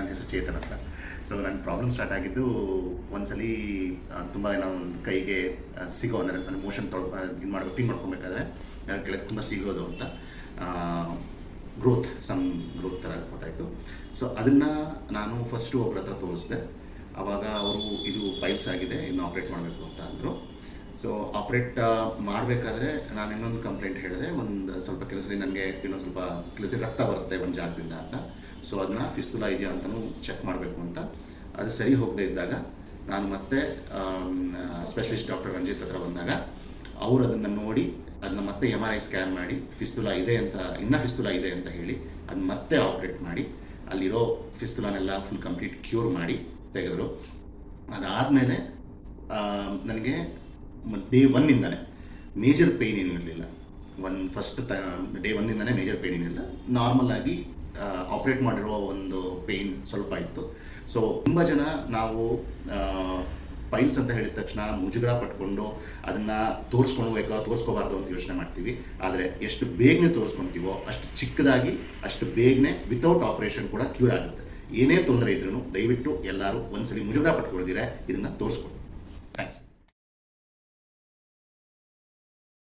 ನನ್ನ ಹೆಸರು ಚೇತನ್ ಅಂತ. ಸೊ ನನ್ನ ಪ್ರಾಬ್ಲಮ್ ಸ್ಟಾರ್ಟ್ ಆಗಿದ್ದು ಒಂದ್ಸಲಿ ತುಂಬ ಏನೋ ಒಂದು ಕೈಗೆ ಸಿಗೋ ಅಂದರೆ ನನ್ನ ಮೋಷನ್ ಇದು ಮಾಡಬೇಕು ಕ್ಲೀನ್ ಮಾಡ್ಕೊಬೇಕಾದ್ರೆ ಕೆಳಗೆ ತುಂಬ ಸಿಗೋದು ಅಂತ ಗ್ರೋತ್ ಥರ ಗೊತ್ತಾಯಿತು. ಸೊ ಅದನ್ನು ನಾನು ಫಸ್ಟು ಒಬ್ಬರ ಹತ್ರ ತೋರಿಸಿದೆ. ಆವಾಗ ಅವರು ಇದು ಪೈಲ್ಸ್ ಆಗಿದೆ, ಇನ್ನು ಆಪ್ರೇಟ್ ಮಾಡಬೇಕು ಅಂತ ಅಂದರು. ಸೊ ಆಪ್ರೇಟ್ ಮಾಡಬೇಕಾದ್ರೆ ನಾನು ಇನ್ನೊಂದು ಕಂಪ್ಲೇಂಟ್ ಹೇಳಿದೆ, ಒಂದು ಸ್ವಲ್ಪ ಕೆಲಸದಲ್ಲಿ ನನಗೆ ಇನ್ನೊಂದು ಸ್ವಲ್ಪ ಕೆಲಸದಲ್ಲಿ ರಕ್ತ ಬರುತ್ತೆ ಒಂದು ಜಾಗದಿಂದ ಅಂತ. ಸೊ ಅದನ್ನು ಫಿಸ್ತುಲಾ ಇದೆಯಾ ಅಂತಲೂ ಚೆಕ್ ಮಾಡಬೇಕು ಅಂತ. ಅದು ಸರಿ ಹೋಗದೇ ಇದ್ದಾಗ ನಾನು ಮತ್ತೆ ಸ್ಪೆಷಲಿಸ್ಟ್ ಡಾಕ್ಟರ್ ರಂಜಿತ್ ಹತ್ರ ಬಂದಾಗ ಅವರು ಅದನ್ನು ನೋಡಿ ಅದನ್ನ ಮತ್ತೆ MRI ಸ್ಕ್ಯಾನ್ ಮಾಡಿ ಫಿಸ್ತುಲಾ ಇದೆ ಅಂತ ಹೇಳಿ ಅದನ್ನ ಮತ್ತೆ ಆಪ್ರೇಟ್ ಮಾಡಿ ಅಲ್ಲಿರೋ ಫಿಸ್ತುಲಾನೆಲ್ಲ ಫುಲ್ ಕಂಪ್ಲೀಟ್ ಕ್ಯೂರ್ ಮಾಡಿ ತೆಗೆದರು. ಅದಾದಮೇಲೆ ನನಗೆ ಡೇ 1ಇಂದನೇ ಮೇಜರ್ ಪೇಯ್ನ್ ಏನೂ ಇರಲಿಲ್ಲ. ಡೇ 1ಇಂದನೇ ಮೇಜರ್ ಪೇಯ್ನ್ ಏನಿಲ್ಲ. ನಾರ್ಮಲ್ ಆಗಿ ಆಪ್ರೇಟ್ ಮಾಡಿರೋ ಒಂದು ಪೇಯ್ನ್ ಸ್ವಲ್ಪ ಇತ್ತು. ಸೊ ತುಂಬ ಜನ ನಾವು ಪೈಲ್ಸ್ ಅಂತ ಹೇಳಿದ ತಕ್ಷಣ ಮುಜುಗರ ಪಟ್ಕೊಂಡು ಅದನ್ನು ತೋರಿಸ್ಕೋಬಾರ್ದು ಅಂತ ಯೋಚನೆ ಮಾಡ್ತೀವಿ. ಆದರೆ ಎಷ್ಟು ಬೇಗನೆ ತೋರಿಸ್ಕೊತೀವೋ ಅಷ್ಟು ಚಿಕ್ಕದಾಗಿ ಅಷ್ಟು ಬೇಗನೆ ವಿತೌಟ್ ಆಪ್ರೇಷನ್ ಕೂಡ ಕ್ಯೂರ್ ಆಗುತ್ತೆ. ಏನೇ ತೊಂದರೆ ಇದ್ರೂ ದಯವಿಟ್ಟು ಎಲ್ಲರೂ ಒಂದ್ಸಲಿ ಮುಜುಗರ ಪಟ್ಕೊಳ್ದಿರ ಇದನ್ನು ತೋರಿಸ್ಕೊಳ್ಳಿ.